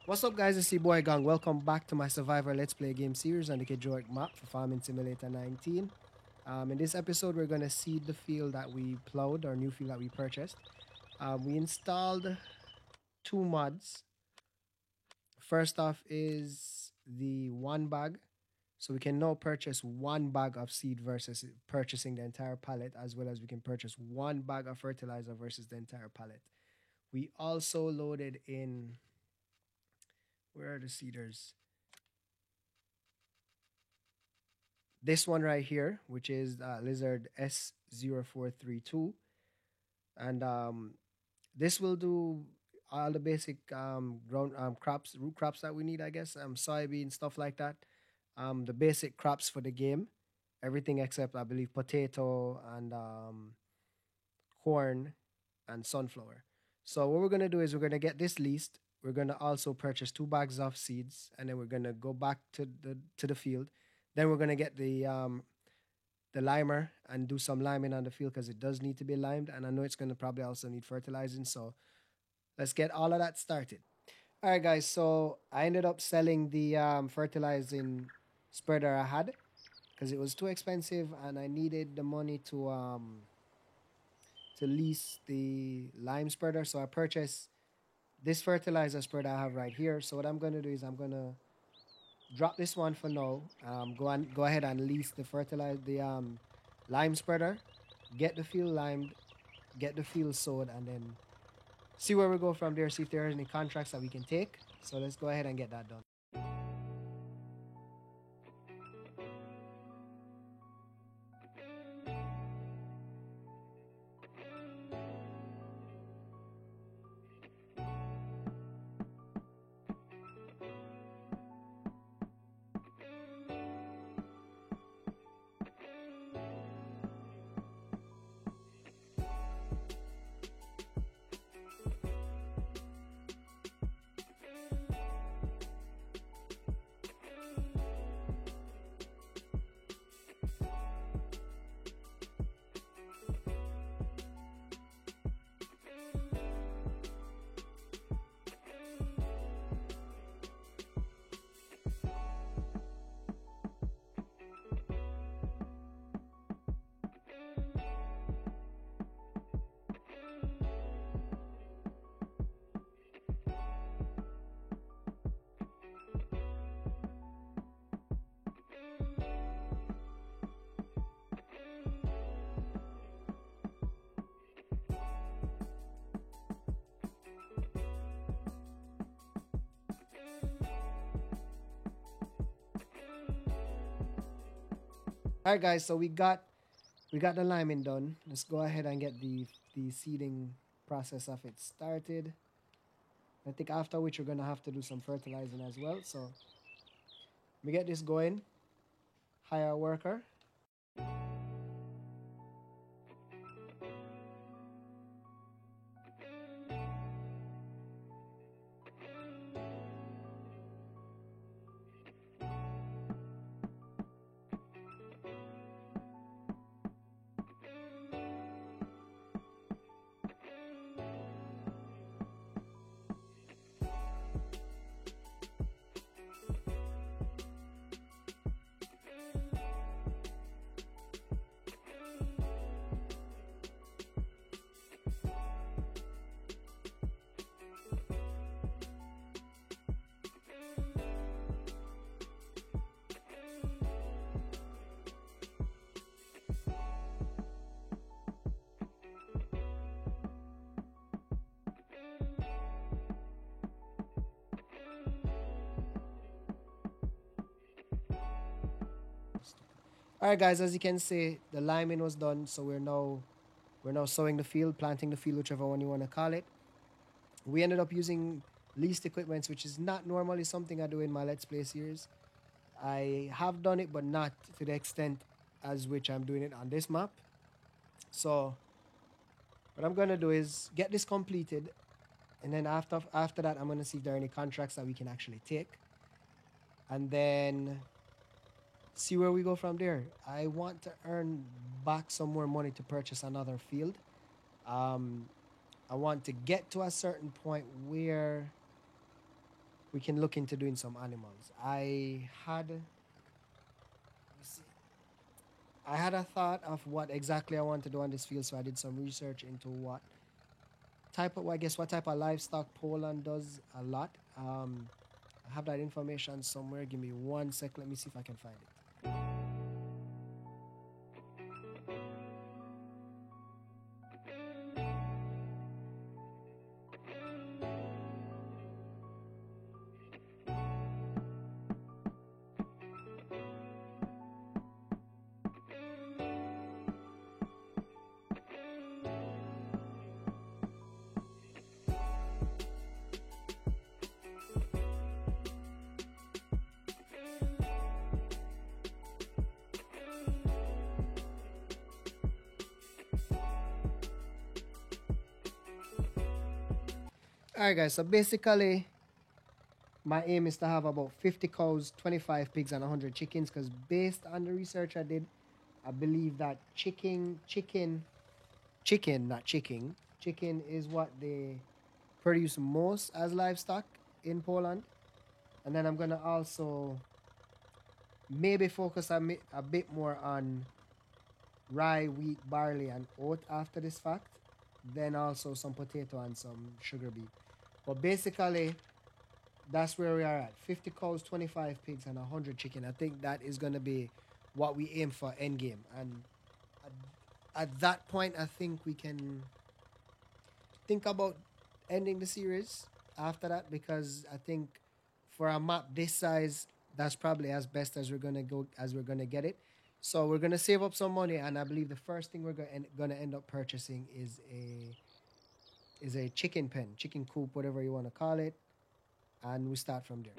What's up, guys? It's your boy Gang. Welcome back to my Survivor Let's Play game series on the Kejoric map for Farming Simulator 19. In this episode, we're going to seed the field that we plowed, our new field that we purchased. We installed two mods. First off is the one bag. So we can now purchase one bag of seed versus purchasing the entire pallet, as well as we can purchase one bag of fertilizer versus the entire pallet. We also loaded in, where are the seeders? This one right here, which is Lizard S0432. And this will do all the basic ground crops, root crops that we need, I guess, soybean, stuff like that. The basic crops for the game, everything except, I believe, potato and corn and sunflower. So what we're going to do is we're going to get this leased. We're going to also purchase two bags of seeds, and then we're going to go back to the field. Then we're going to get the limer and do some liming on the field because it does need to be limed, and I know it's going to probably also need fertilizing. So let's get all of that started. All right, guys. So I ended up selling the fertilizing spreader I had because it was too expensive, and I needed the money to lease the lime spreader. So I purchased this fertilizer spreader I have right here. So what I'm going to do is I'm going to drop this one for now. Go ahead and lease the lime spreader, get the field limed, get the field sowed, and then see where we go from there. See if there are any contracts that we can take. So let's go ahead and get that done. All right, guys. So we got the liming done. Let's go ahead and get the seeding process of it started. I think after which we're gonna have to do some fertilizing as well. So we get this going. Hire a worker. All right, guys. As you can see, the liming was done. So we're now sowing the field, planting the field, whichever one you want to call it. We ended up using leased equipments, which is not normally something I do in my Let's Play series. I have done it, but not to the extent as which I'm doing it on this map. So what I'm gonna do is get this completed, and then after that, I'm gonna see if there are any contracts that we can actually take, and then see where we go from there. I want to earn back some more money to purchase another field. Um, I want to get to a certain point where we can look into doing some animals. Let me see. I had a thought of what exactly I want to do on this field, so I did some research into what type of livestock Poland does a lot. I have that information somewhere. Give me one sec. Let me see if I can find it. All right, guys. So basically, my aim is to have about 50 cows, 25 pigs, and 100 chickens. Because based on the research I did, I believe that chicken is what they produce most as livestock in Poland. And then I'm gonna also maybe focus a bit more on rye, wheat, barley, and oat after this fact. Then also some potato and some sugar beet. But basically, that's where we are at. 50 cows, 25 pigs, and 100 chicken. I think that is going to be what we aim for end game. And at that point, I think we can think about ending the series after that, because I think for a map this size, that's probably as best as we're gonna get it. So we're gonna save up some money, and I believe the first thing we're gonna end up purchasing is a chicken pen, chicken coop, whatever you want to call it, and we start from there.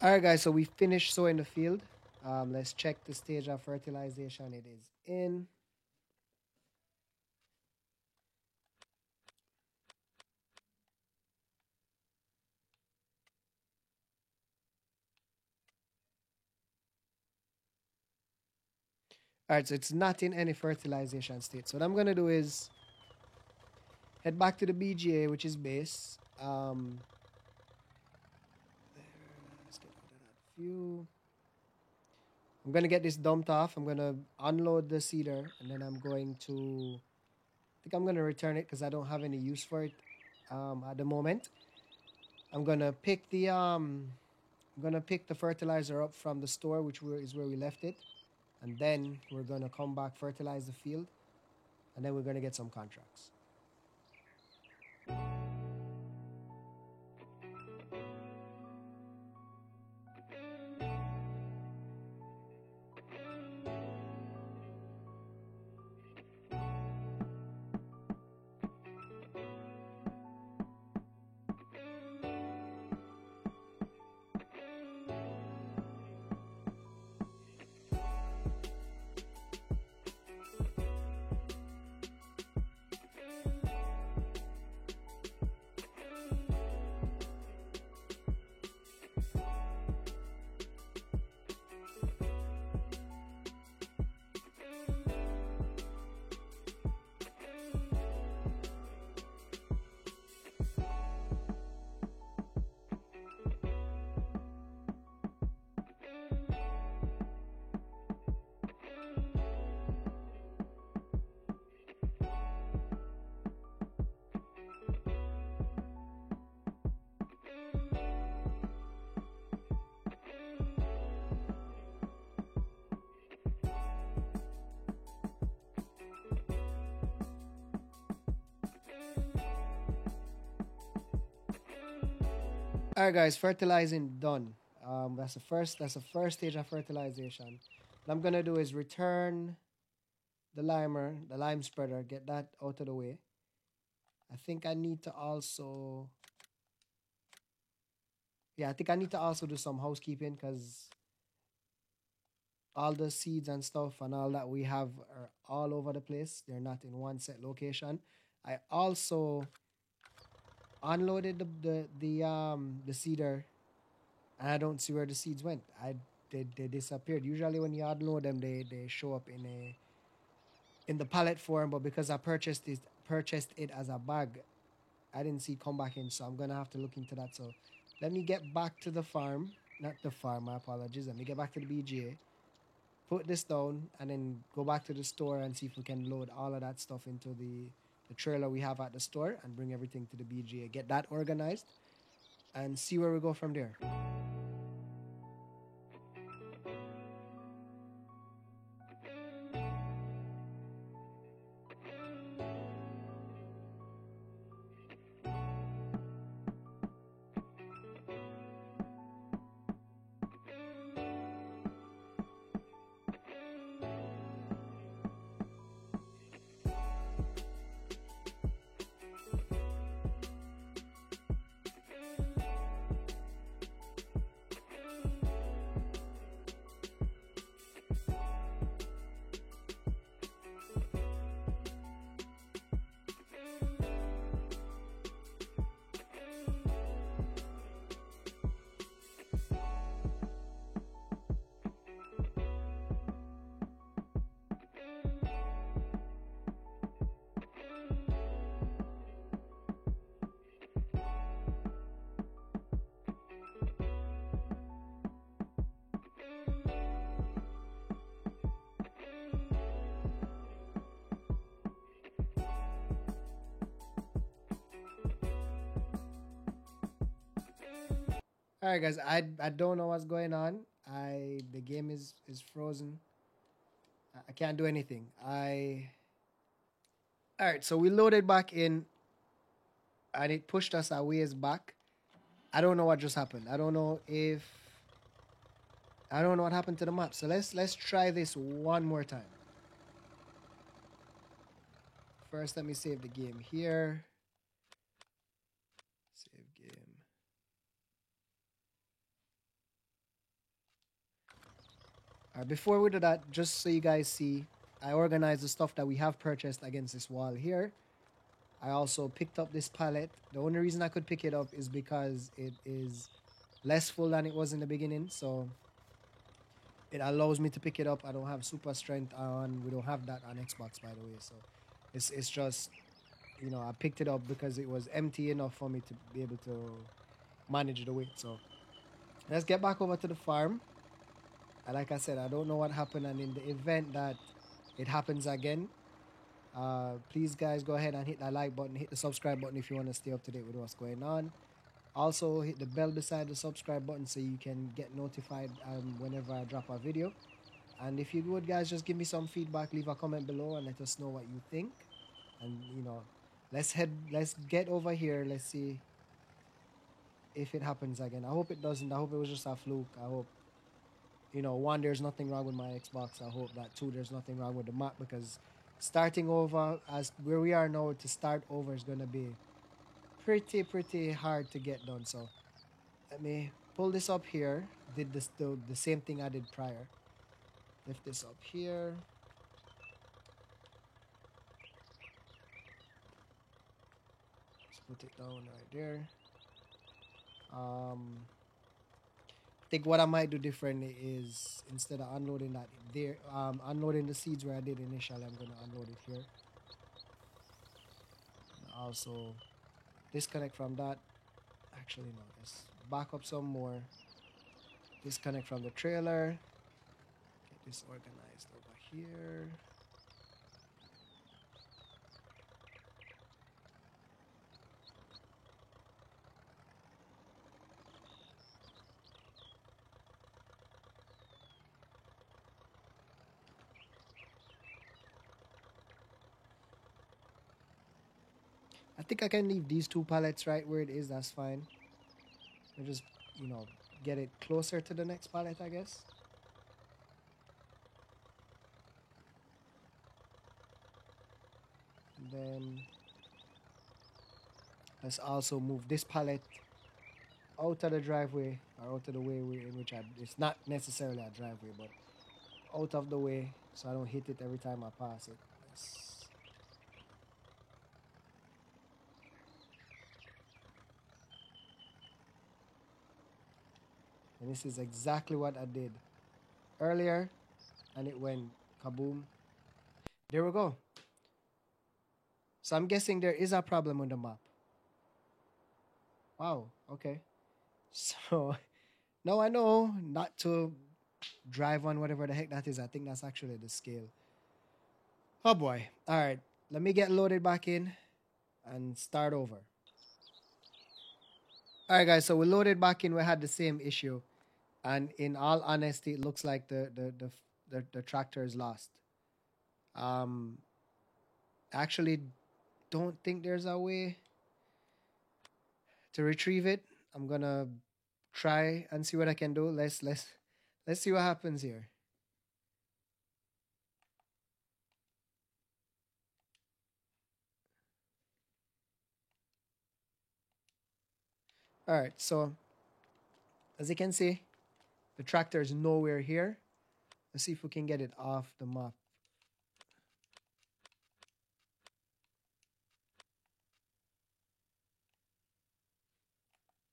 All right, guys. So we finished sowing the field. Let's check the stage of fertilization. It is in. All right, so it's not in any fertilization state. So what I'm gonna do is head back to the BGA, which is base. Let's get rid of that few. I'm gonna get this dumped off. I'm gonna unload the seeder, and then I think I'm gonna return it because I don't have any use for it at the moment. I'm gonna pick the fertilizer up from the store, is where we left it, and then we're gonna come back, fertilize the field, and then we're gonna get some contracts. All right, guys, fertilizing done. That's the first stage of fertilization. What I'm gonna do is return the lime spreader, get that out of the way. I think I need to also, yeah, I think I need to also do some housekeeping because all the seeds and stuff and all that we have are all over the place. They're not in one set location. I also unloaded the seeder and I don't see where the seeds went. They disappeared. Usually when you unload them, they show up in the pallet form, but because I purchased it as a bag, I didn't see it come back in. So I'm gonna have to look into that. So let me get back to the farm, not the farm. My apologies. Let me get back to the BGA, put this down, and then go back to the store and see if we can load all of that stuff into the trailer we have at the store and bring everything to the BGA. Get that organized and see where we go from there. All right, guys. I don't know what's going on. The game is frozen. I can't do anything. All right. So we loaded back in, and it pushed us a ways back. I don't know what just happened. I don't know what happened to the map. So let's try this one more time. First, let me save the game here. Save game. All right, before we do that, just so you guys see, I organized the stuff that we have purchased against this wall here. I also picked up this pallet. The only reason I could pick it up is because it is less full than it was in the beginning. So it allows me to pick it up. I don't have super strength on. We don't have that on Xbox, by the way. So it's just, I picked it up because it was empty enough for me to be able to manage the weight. So let's get back over to the farm. And like I said, I don't know what happened. And in the event that it happens again, please, guys, go ahead and hit that like button, hit the subscribe button if you want to stay up to date with what's going on. Also, hit the bell beside the subscribe button so you can get notified whenever I drop a video. And if you would, guys, just give me some feedback, leave a comment below, and let us know what you think. And let's get over here. Let's see if it happens again. I hope it doesn't. I hope it was just a fluke. I hope, one, there's nothing wrong with my Xbox. I hope that two, there's nothing wrong with the map, because starting over as where we are now, to start over is gonna be pretty hard to get done. So let me pull this up here. Did this the same thing I did prior. Lift this up here. Just put it down right there. I think what I might do differently is, instead of unloading that there, unloading the seeds where I did initially, I'm gonna unload it here. And also disconnect from that. Actually, no. Let's back up some more. Disconnect from the trailer. Get this organized over here. I think I can leave these two pallets right where it is. That's fine. I just, you know, get it closer to the next pallet, I guess. And then let's also move this pallet out of the driveway, or out of the way in which it's not necessarily a driveway, but out of the way so I don't hit it every time I pass it. And this is exactly what I did earlier, and it went kaboom. There we go. So I'm guessing there is a problem on the map. Wow, okay. So now I know not to drive on whatever the heck that is. I think that's actually the scale. Oh boy. All right. Let me get loaded back in and start over. All right, guys. So we loaded back in. We had the same issue. And in all honesty, it looks like the tractor is lost. Um, actually don't think there's a way to retrieve it. I'm gonna try and see what I can do. Let's see what happens here. All right, so as you can see, the tractor is nowhere here. Let's see if we can get it off the map.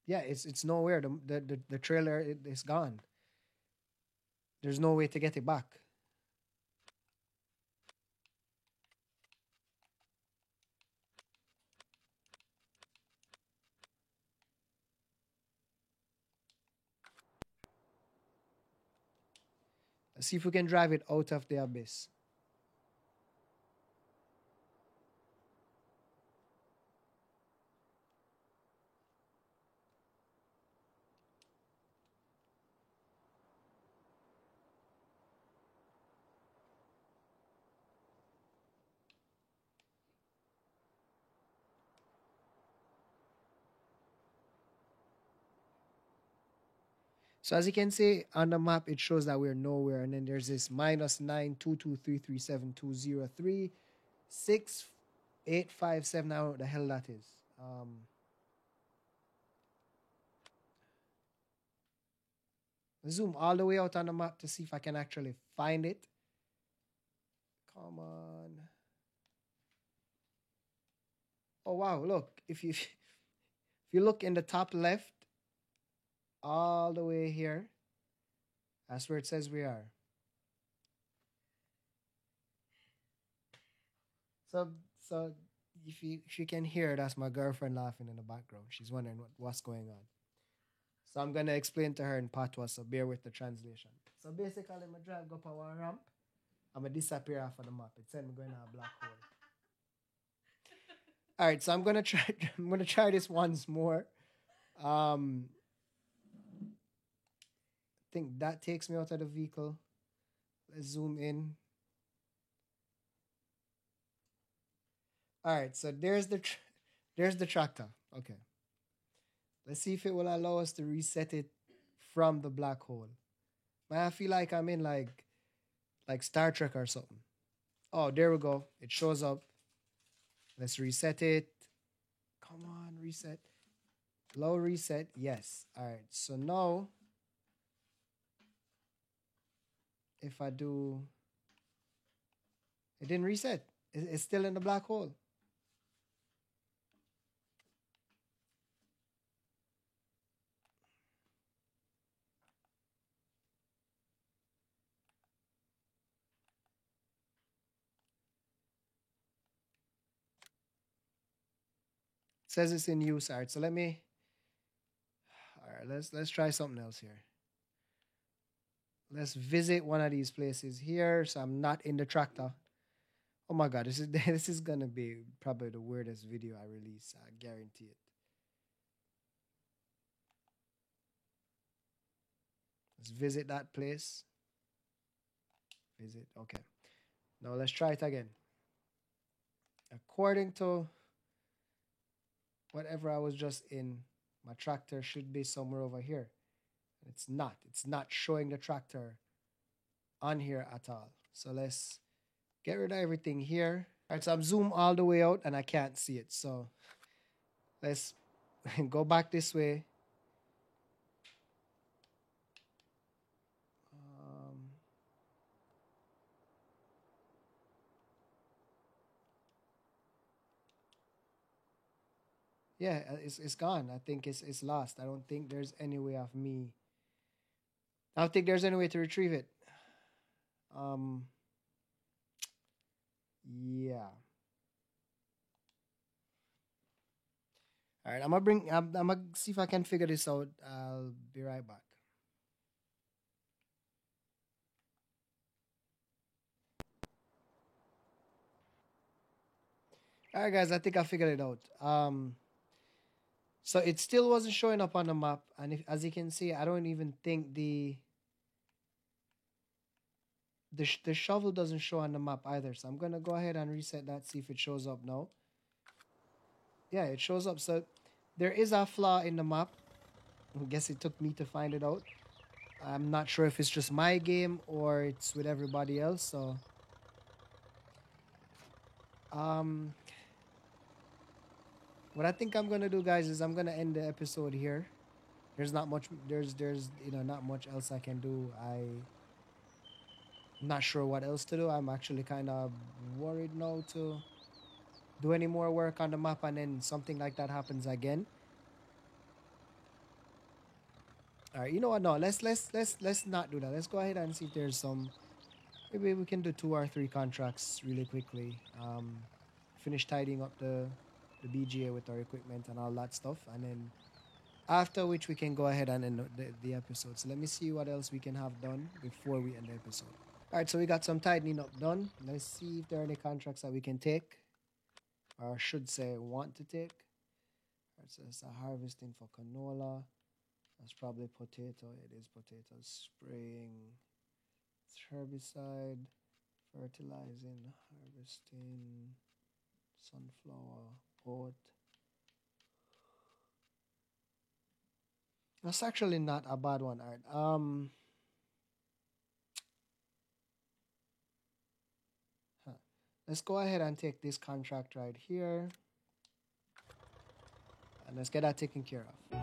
Yeah, it's nowhere. The trailer is gone. There's no way to get it back. Let's see if we can drive it out of the abyss. So as you can see on the map, it shows that we're nowhere, and then there's this -9223372036857. I don't know what the hell that is. Zoom all the way out on the map to see if I can actually find it. Come on. Oh wow! Look, if you look in the top left, all the way here, that's where it says we are. So so if you can hear, that's my girlfriend laughing in the background. She's wondering what's going on. So I'm gonna explain to her in patois, so bear with the translation. So basically, my drive go up a one ramp, I'm gonna disappear off of the map. It said me going to a black hole. All right, so I'm gonna try. I'm gonna try this once more. I think that takes me out of the vehicle. Let's zoom in. All right, so there's the tractor. Okay, let's see if it will allow us to reset it from the black hole. Man, I feel like I'm in like Star Trek or something. Oh, there we go. It shows up. Let's reset it. Come on, reset. Low reset. Yes. All right. So now, if I do, it didn't reset. It's still in the black hole. It says it's in use. All right. So let me. All right. Let's try something else here. Let's visit one of these places here. So I'm not in the tractor. Oh my god, this is this is gonna be probably the weirdest video I release. I guarantee it. Let's visit that place. Visit. Okay. Now let's try it again. According to whatever I was just in, My tractor should be somewhere over here. It's not. It's not showing the tractor on here at all. So let's get rid of everything here. All right, so I'm zoomed all the way out and I can't see it. So let's go back this way. Yeah, it's gone. I think it's lost. I don't think there's any way of me. I don't think there's any way to retrieve it. Um, yeah. All right, I'm gonna see if I can figure this out. I'll be right back. All right, guys, I think I figured it out. So it still wasn't showing up on the map, and if, as you can see, I don't even think the shovel doesn't show on the map either. So I'm gonna go ahead and reset that, see if it shows up now. Yeah, it shows up. So there is a flaw in the map. I guess it took me to find it out. I'm not sure if it's just my game or it's with everybody else. So um what I think I'm gonna do, guys, is I'm gonna end the episode here. There's not much. There's not much else I can do. I'm not sure what else to do. I'm actually kind of worried now to do any more work on the map and then something like that happens again. All right, you know what? No, let's not do that. Let's go ahead and see if there's some. Maybe we can do 2 or 3 contracts really quickly. Finish tidying up the BGA with our equipment and all that stuff, and then after which we can go ahead and end the episode. So let me see what else we can have done before we end the episode. All right, so we got some tidying up done. Let's see if there are any contracts that we can take, or I should say want to take. All right, so it's a harvesting for canola. That's probably potato. It is potato. Spraying. It's herbicide. Fertilizing. Harvesting. Sunflower. Oat. That's actually not a bad one, Art. Let's go ahead and take this contract right here. And let's get that taken care of.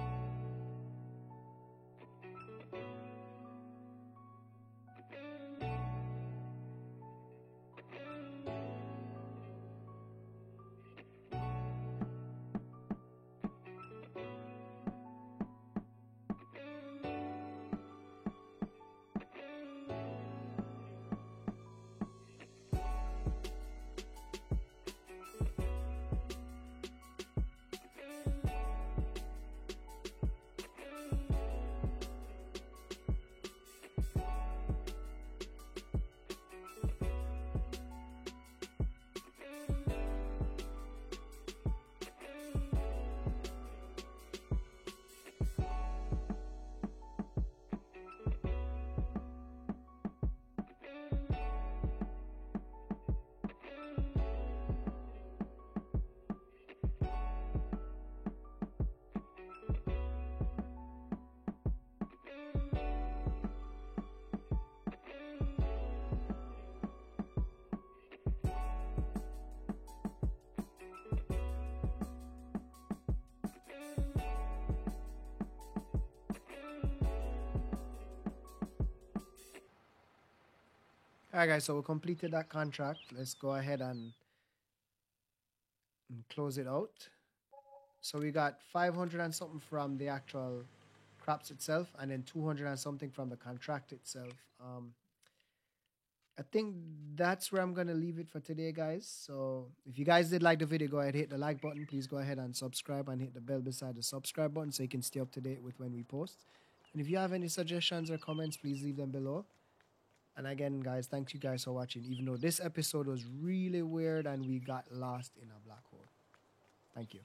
All right, guys, so we completed that contract. Let's go ahead and close it out. So we got 500 and something from the actual crops itself, and then 200 and something from the contract itself. I think that's where I'm gonna leave it for today, guys. So if you guys did like the video, go ahead hit the like button. Please go ahead and subscribe and hit the bell beside the subscribe button so you can stay up to date with when we post. And if you have any suggestions or comments, please leave them below. And again, guys, thank you guys for watching. Even though this episode was really weird and we got lost in a black hole. Thank you.